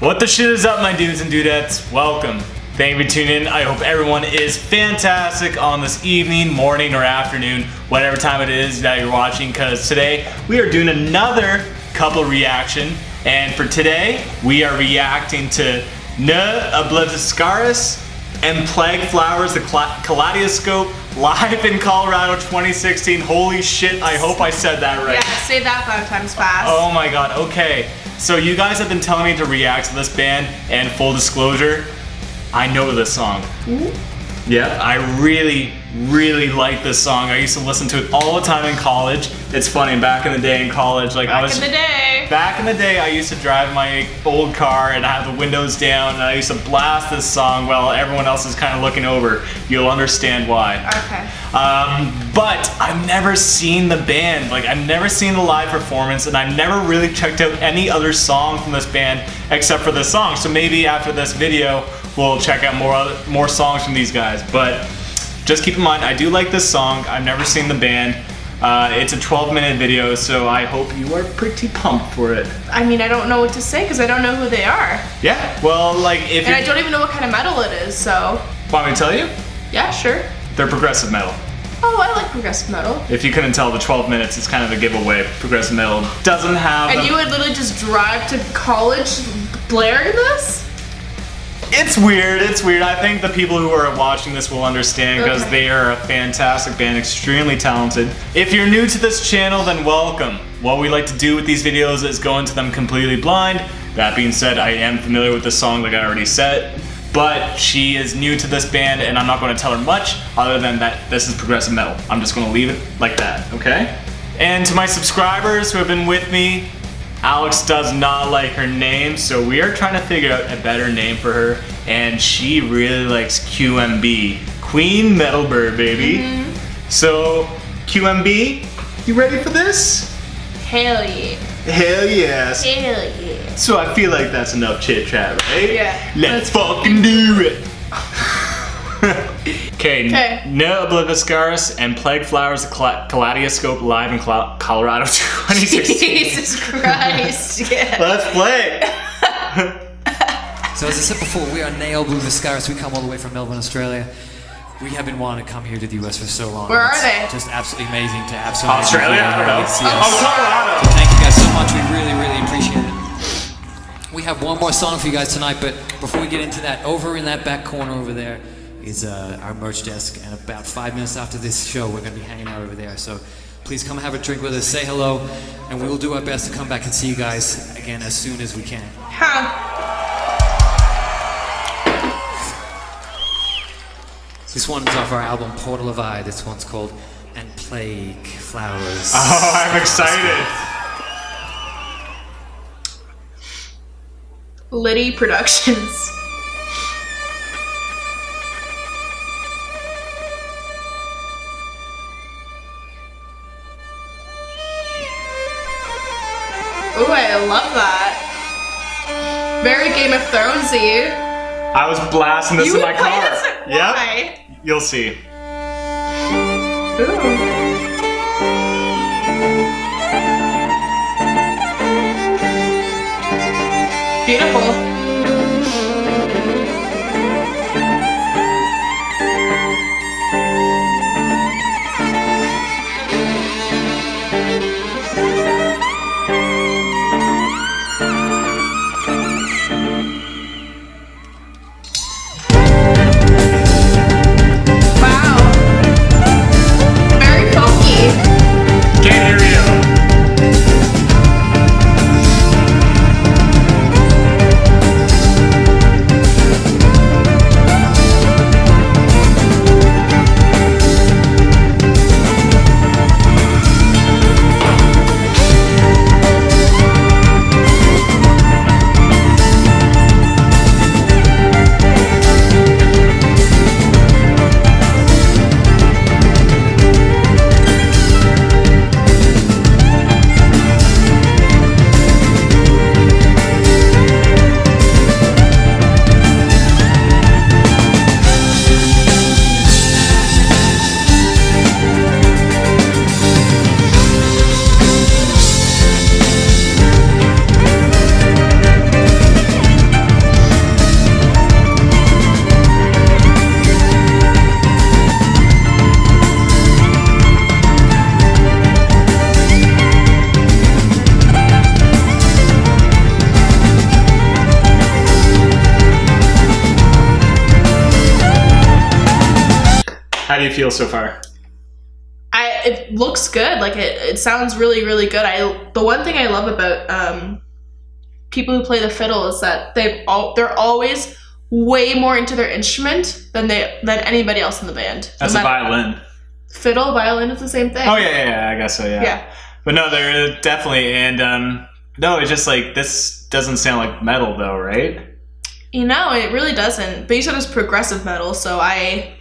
What the shit is up, my dudes and dudettes? Welcome. Thank you for tuning in. I hope everyone is fantastic on this evening, morning, or afternoon, whatever time it is that you're watching, because today we are doing another couple reaction. And for today, we are reacting to Ne Obliviscaris and Plague Flowers the Kaleidoscope live in Colorado 2016. Holy shit, I hope I said that right. Yeah, say that 5 times fast. Oh my god, okay. So you guys have been telling me to react to this band, and full disclosure, I know this song. Yeah, I really like this song. I used to listen to it all the time in college. It's funny, back in the day in college, like Back in the day, I used to drive my old car and I have the windows down and I used to blast this song while everyone else is kind of looking over. You'll understand why. Okay. But I've never seen the band. Like, I've never seen the live performance, and I've never really checked out any other song from this band except for this song. So maybe after this video, we'll check out more songs from these guys. But just keep in mind, I do like this song. I've never seen the band. It's a 12-minute video, so I hope you are pretty pumped for it. I mean, I don't know what to say because I don't know who they are. Yeah, well, like if And I don't even know what kind of metal it is, so. Want me to tell you? Yeah, sure. They're progressive metal. Oh, I like progressive metal. If you couldn't tell, the 12 minutes is kind of a giveaway. Progressive metal doesn't have. And you would literally just drive to college blaring this? It's weird, it's weird. I think the people who are watching this will understand because they are a fantastic band, extremely talented. If you're new to this channel, then welcome. What we like to do with these videos is go into them completely blind. That being said, I am familiar with the song like I already said, but she is new to this band and I'm not going to tell her much other than that this is progressive metal. I'm just going to leave it like that, okay? And to my subscribers who have been with me, Alex does not like her name, so we are trying to figure out a better name for her, and she really likes QMB, Queen METALBABE, baby. So, QMB, you ready for this? Hell yeah. Hell yes. Hell yeah. So I feel like that's enough chit chat, right? Yeah. Let's fucking do it. Okay, Ne Obliviscaris and Plague Flowers the Kaleidoscope live in Colorado 2016. Jesus Christ. Yeah. Let's play. So as I said before, we are Ne Obliviscaris. We come all the way from Melbourne, Australia. We have been wanting to come here to the US for so long. Where are they? Just absolutely amazing to have so many Australia? people I don't know. see us. Oh, Colorado. So thank you guys so much. We really appreciate it. We have one more song for you guys tonight, but before we get into that, over in that back corner over there is our merch desk, and about 5 minutes after this show, we're going to be hanging out over there. So please come have a drink with us, say hello, and we will do our best to come back and see you guys again as soon as we can. This one is off our album Portal of I. This one's called And Plague Flowers. Oh, I'm excited. Liddy Productions. Ooh, I love that. Very Game of Thronesy. I was blasting this in my car. Yep. Why? You'll see. Ooh. Beautiful. Very fun. How do you feel so far? It looks good. Like it sounds really, really good. The one thing I love about people who play the fiddle is that they're always way more into their instrument than anybody else in the band. That's a violin. Fiddle, violin is the same thing. Oh yeah, I guess so. Yeah. But no, they're definitely, and no, it's just like this doesn't sound like metal though, right? You know, it really doesn't. But you said it was progressive metal, so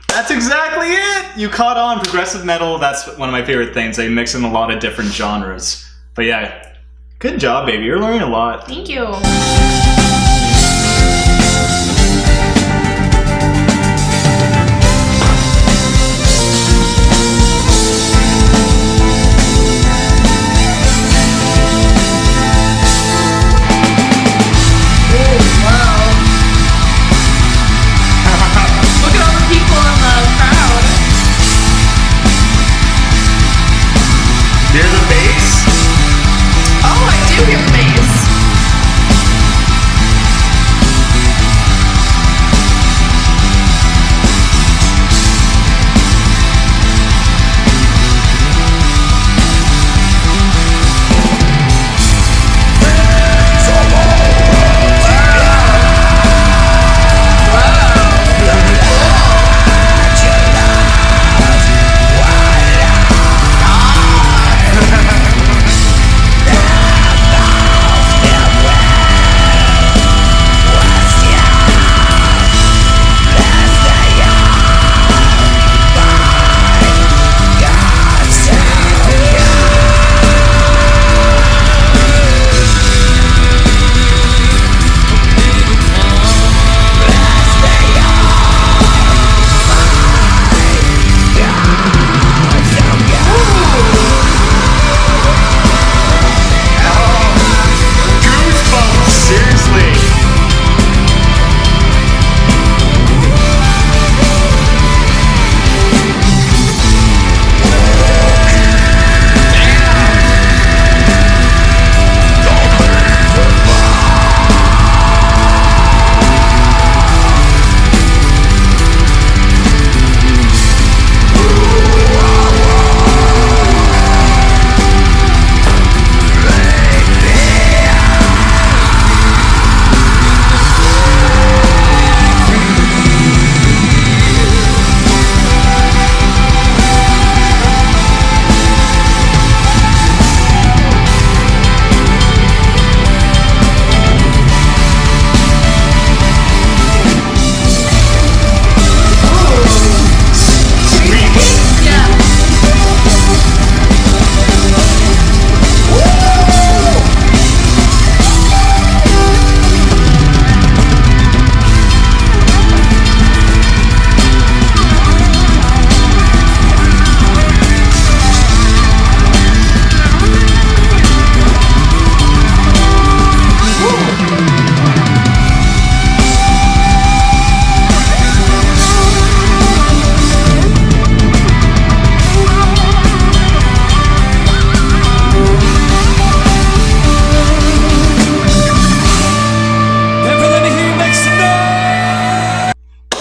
That's exactly it! You caught on. Progressive metal, that's one of my favorite things. They mix in a lot of different genres. But yeah, good job, baby. You're learning a lot. Thank you. Hear the bass? Oh, I do hear the bass.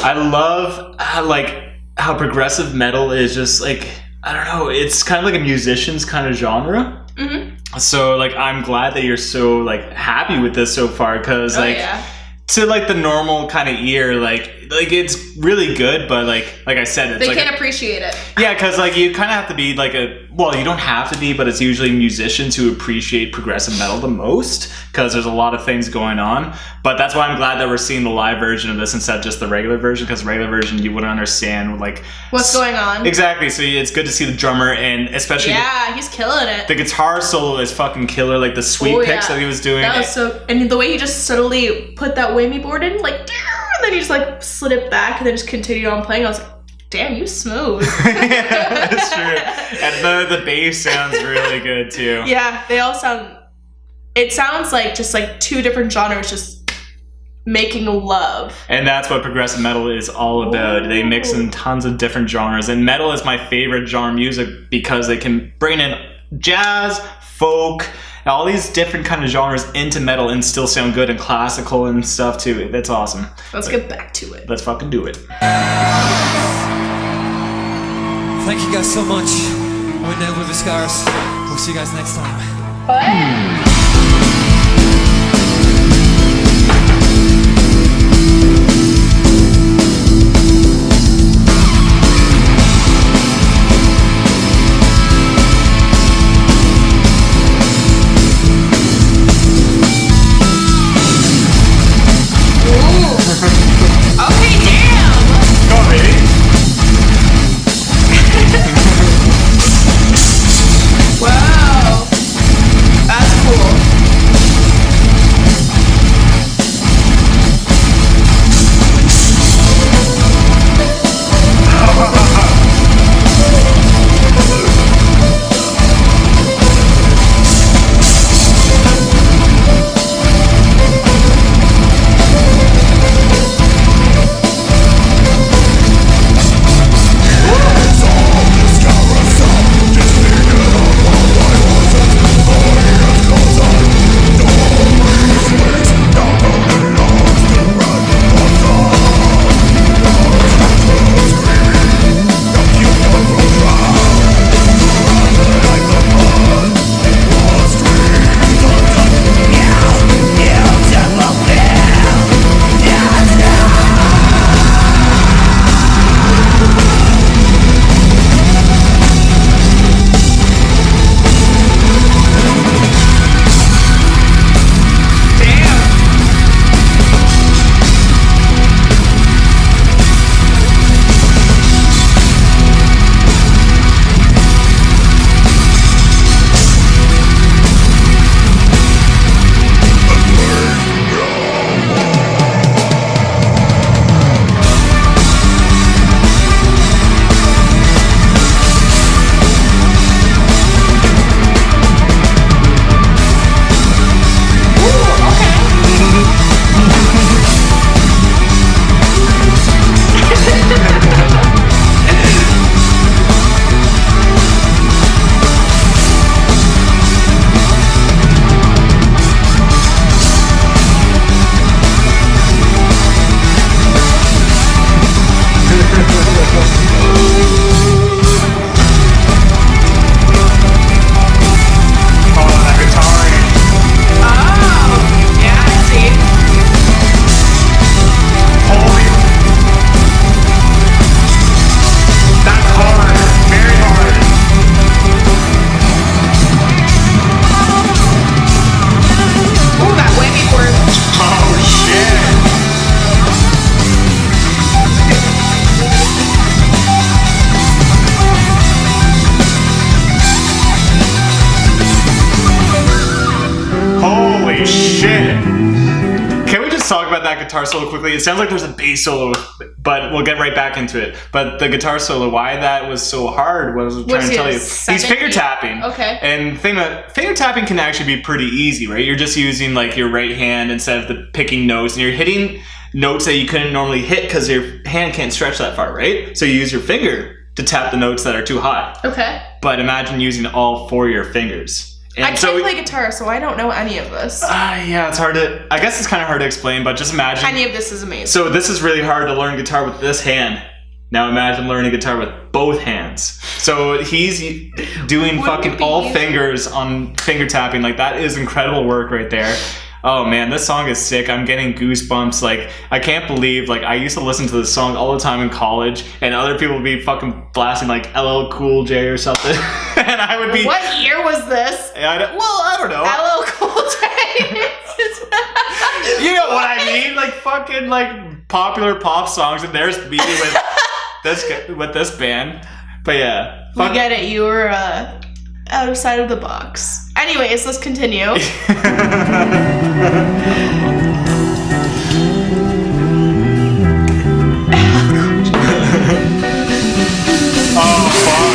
I love how progressive metal is just like, I don't know, it's kind of like a musician's kind of genre. Mm-hmm. So like I'm glad that you're so like happy with this so far, because to like the normal kind of ear, like it's really good, but like I said, it's they can't appreciate it. Yeah, because like you kind of have to be like you don't have to be, but it's usually musicians who appreciate progressive metal the most, because there's a lot of things going on. But that's why I'm glad that we're seeing the live version of this instead of just the regular version, because the regular version you wouldn't understand like what's going on. Exactly. So it's good to see the drummer, and especially he's killing it. The guitar solo is fucking killer, like the sweep picks that he was doing. That was so, and the way he just subtly put that whammy board in, like, and then he just like slid it back and then just continued on playing. I was like, damn, you smooth. Yeah, that's true. And the bass sounds really good too. Yeah, they all sound. It sounds like just like two different genres just making love. And that's what progressive metal is all about. They mix in tons of different genres, and metal is my favorite genre of music because they can bring in jazz, folk, all these different kind of genres into metal and still sound good, and classical and stuff too. That's awesome. Let's get back to it. Let's fucking do it. Thank you guys so much. We're Ne Obliviscaris. We'll see you guys next time. Bye. talk about that guitar solo quickly. It sounds like there's a bass solo, but we'll get right back into it. But the guitar solo, why that was so hard was I was trying to tell you. He's finger tapping. Okay. And the thing that finger tapping can actually be pretty easy, right? You're just using like your right hand instead of the picking notes, and you're hitting notes that you couldn't normally hit because your hand can't stretch that far, right? So you use your finger to tap the notes that are too high. Okay. But imagine using all four of your fingers. And I can't play guitar, so I don't know any of this. Yeah, it's hard to... I guess it's kind of hard to explain, but just imagine... Any of this is amazing. So this is really hard to learn guitar with this hand. Now imagine learning guitar with both hands. So he's doing fucking all fingers on finger tapping. Like, that is incredible work right there. Oh man, this song is sick. I'm getting goosebumps. Like, I can't believe, like, I used to listen to this song all the time in college, and other people would be fucking blasting, like, LL Cool J or something. And I would be... What year was this? I don't know. LL Cool J. You know what I mean? Like, fucking, like, popular pop songs, and there's me with this band. But yeah. We get it. You were, outside of the box. Anyways, let's continue. Oh, fuck.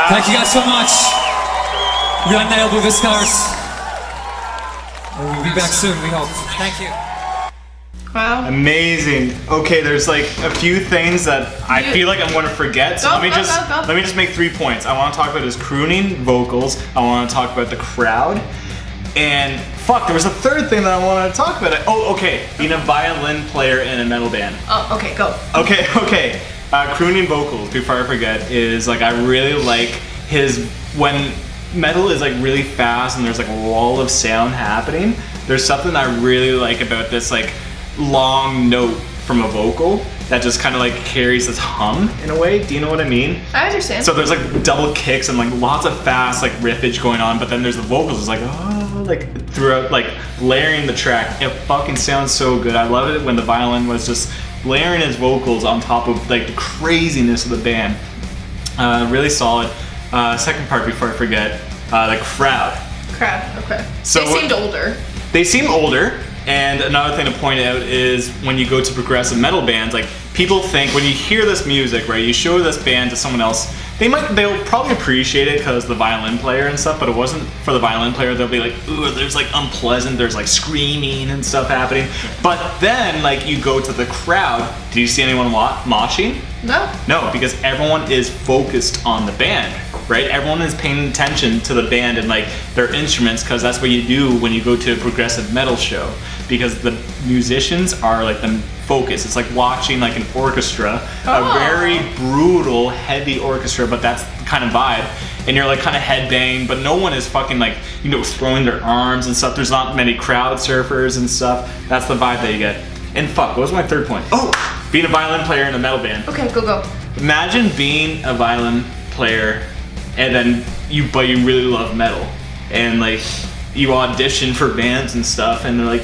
Thank you guys so much. We are Ne Obliviscaris. We'll be back soon, we hope. Thank you. Wow. Amazing. Okay, there's like a few things that I feel like I'm going to forget. So let me just make 3 points. I want to talk about his crooning vocals. I want to talk about the crowd. And fuck, there was a third thing that I wanted to talk about. Oh, okay. Being a violin player in a metal band. Oh, okay, go. Okay. Crooning vocals, before I forget, is like I really like his, when metal is like really fast and there's like a wall of sound happening, there's something I really like about this like long note from a vocal that just kind of like carries this hum in a way. Do you know what I mean? I understand. So there's like double kicks and like lots of fast like riffage going on, but then there's the vocals. It's like like throughout, like layering the track. It fucking sounds so good. I love it when the violin was just layering his vocals on top of like the craziness of the band. Really solid. Second part before I forget, the crowd. Okay. So they seemed older. They seem older. And another thing to point out is when you go to progressive metal bands, like people think when you hear this music, right, you show this band to someone else, they'll probably appreciate it because the violin player and stuff, but it wasn't for the violin player. They'll be like, ooh, there's like unpleasant, there's like screaming and stuff happening. But then like you go to the crowd, do you see anyone moshing? No, because everyone is focused on the band, right? Everyone is paying attention to the band and like their instruments, because that's what you do when you go to a progressive metal show, because the musicians are like the focus. It's like watching like an orchestra, a very brutal, heavy orchestra, but that's the kind of vibe. And you're like kind of headbanging, but no one is fucking like, you know, throwing their arms and stuff. There's not many crowd surfers and stuff. That's the vibe that you get. And fuck, what was my third point? Oh, being a violin player in a metal band. Okay, go. Imagine being a violin player and then you really love metal, and like you audition for bands and stuff, and they're like,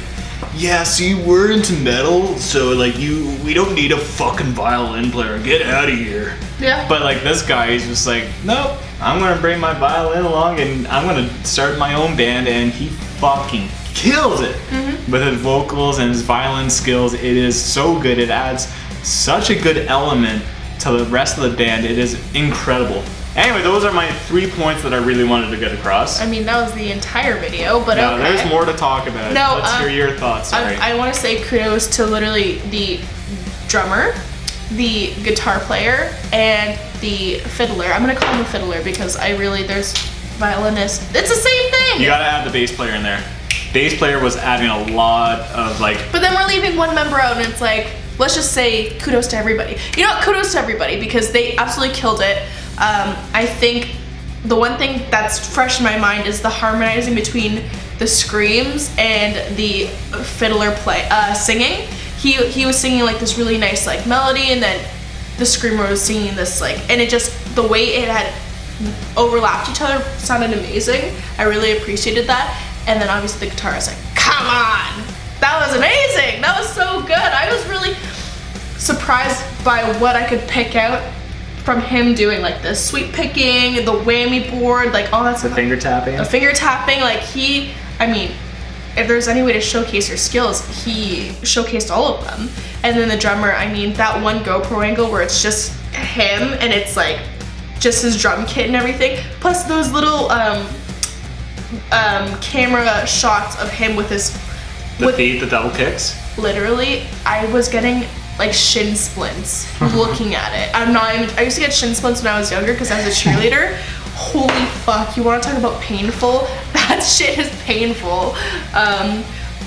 yeah, see, we're into metal, so like we don't need a fucking violin player, get out of here. Yeah. But like this guy, he's just like, nope, I'm gonna bring my violin along and I'm gonna start my own band, and he fucking kills it with his vocals and his violin skills. It is so good. It adds such a good element to the rest of the band. It is incredible. Anyway, those are my 3 points that I really wanted to get across. I mean, that was the entire video, but no, okay. There's more to talk about. No, let's hear your thoughts. Sorry. I want to say kudos to literally the drummer, the guitar player, and the fiddler. I'm gonna call him a fiddler because there's violinist. It's the same thing. You gotta add the bass player in there. Bass player was adding a lot of like. But then we're leaving one member out, and it's like, let's just say kudos to everybody. You know what? Kudos to everybody because they absolutely killed it. I think the one thing that's fresh in my mind is the harmonizing between the screams and the fiddler singing. He was singing like this really nice like melody, and then the screamer was singing this like, and it just, the way it had overlapped each other sounded amazing. I really appreciated that. And then obviously the guitar, I was like, come on! That was amazing! That was so good! I was really surprised by what I could pick out from him doing, like the sweep picking, the whammy board, like all that stuff. The finger tapping. The finger tapping, like I mean, if there's any way to showcase your skills, he showcased all of them. And then the drummer, I mean, that one GoPro angle where it's just him and it's like just his drum kit and everything, plus those little camera shots of him with his the double kicks. Literally, I was getting like shin splints looking at it. I used to get shin splints when I was younger because I was a cheerleader. Holy fuck, you want to talk about painful? That shit is painful.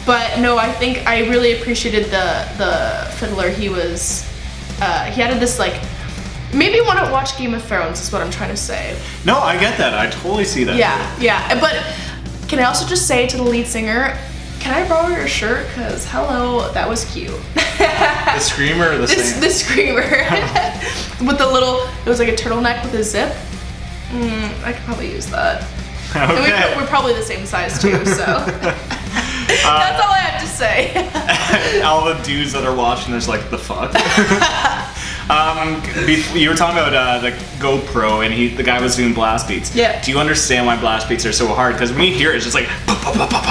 But no, I think I really appreciated the fiddler. He added this like, maybe want to watch Game of Thrones is what I'm trying to say. No, I get that. I totally see that. Yeah. But can I also just say to the lead singer, can I borrow your shirt? Because hello, that was cute. The screamer or the singer? The screamer. With the little, it was like a turtleneck with a zip. I could probably use that. Okay. And we're probably the same size too, so. That's all I have to say. All the dudes that are watching, there's like, the fuck? You were talking about the GoPro, and the guy was doing blast beats. Yeah. Do you understand why blast beats are so hard? Because when you hear it, it's just like.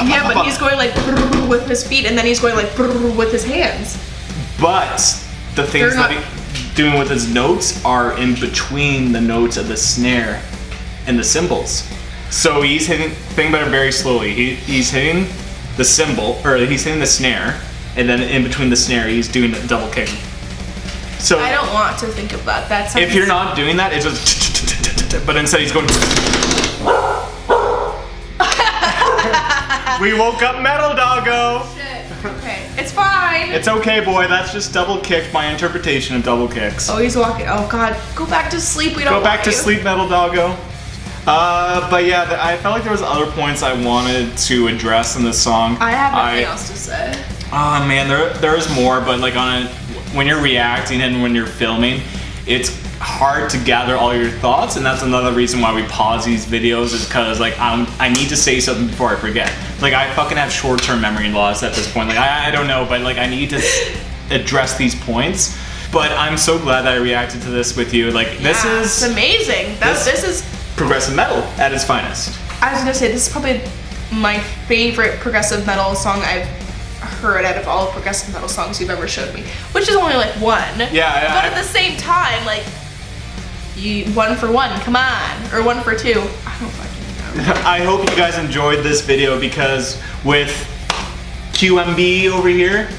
Yeah, but he's going like with his feet, and then he's going like with his hands. But the things that he's doing with his notes are in between the notes of the snare. and the cymbals. So he's hitting, think about it very slowly. He's hitting the cymbal, or he's hitting the snare, and then in between the snare, he's doing a double kick. So I don't want to think of that. That sounds... if you're not doing that, it's just, but instead he's going. We woke up metal, doggo. Shit. Okay, it's fine. It's okay, boy. That's just double kick. My interpretation of double kicks. Oh, he's walking. Oh God, go back to sleep. We don't Go back want to you. sleep, metal doggo. But yeah, I felt like there was other points I wanted to address in this song. I have nothing else to say. Oh man, there is more, but like when you're reacting and when you're filming, it's hard to gather all your thoughts, and that's another reason why we pause these videos, is because like I need to say something before I forget. Like I fucking have short-term memory loss at this point. Like I don't know, but like I need to address these points. But I'm so glad that I reacted to this with you. Like this is it's amazing. This is progressive metal at its finest. I was gonna say this is probably my favorite progressive metal song I've heard out of all progressive metal songs you've ever showed me, which is only like one. Yeah. But at the same time, like, you 1 for 1, come on, or 1 for 2. I don't fucking know. I hope you guys enjoyed this video, because with QMB over here,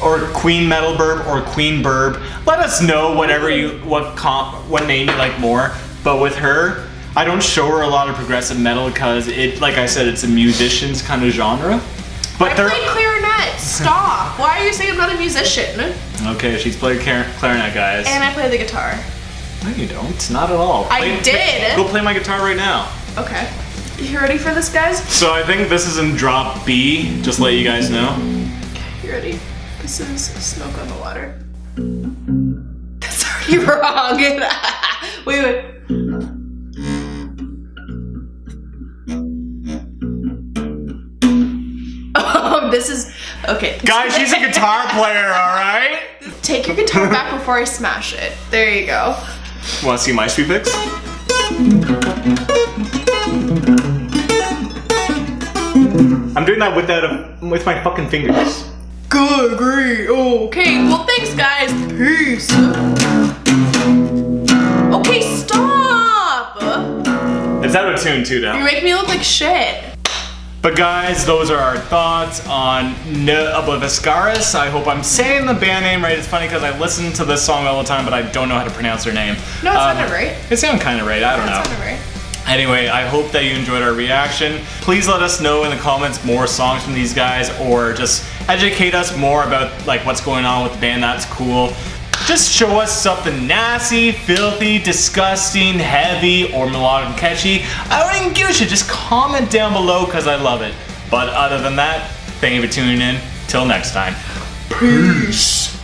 or Queen Metal Burb, or Queen Burb, let us know whatever what name you like more. But with her, I don't show her a lot of progressive metal because it, like I said, it's a musician's kind of genre. But I play clarinet. Stop. Why are you saying I'm not a musician? Okay, she's played clarinet, guys. And I play the guitar. No, you don't. Not at all. I did. Go play my guitar right now. Okay. You ready for this, guys? So I think this is in drop B. Just to let you guys know. You ready? This is Smoke on the Water. That's already wrong. Wait. Oh, this is okay. Guys, she's a guitar player, alright? Take your guitar back before I smash it. There you go. Wanna see my sweet picks? I'm doing that with my fucking fingers. Good, great. Okay, well thanks guys. Peace. Okay, stop. It's out of tune too You now. make me look like shit. But guys, those are our thoughts on Ne Obliviscaris. I hope I'm saying the band name right. It's funny because I listen to this song all the time, but I don't know how to pronounce her name. No, it sounded right. It sounded kind of right. I don't know. It sounded right. Anyway, I hope that you enjoyed our reaction. Please let us know in the comments more songs from these guys, or just educate us more about like what's going on with the band. That's cool. Just show us something nasty, filthy, disgusting, heavy, or melodic and catchy. I don't even give a shit. Just comment down below because I love it. But other than that, thank you for tuning in. Till next time. Peace.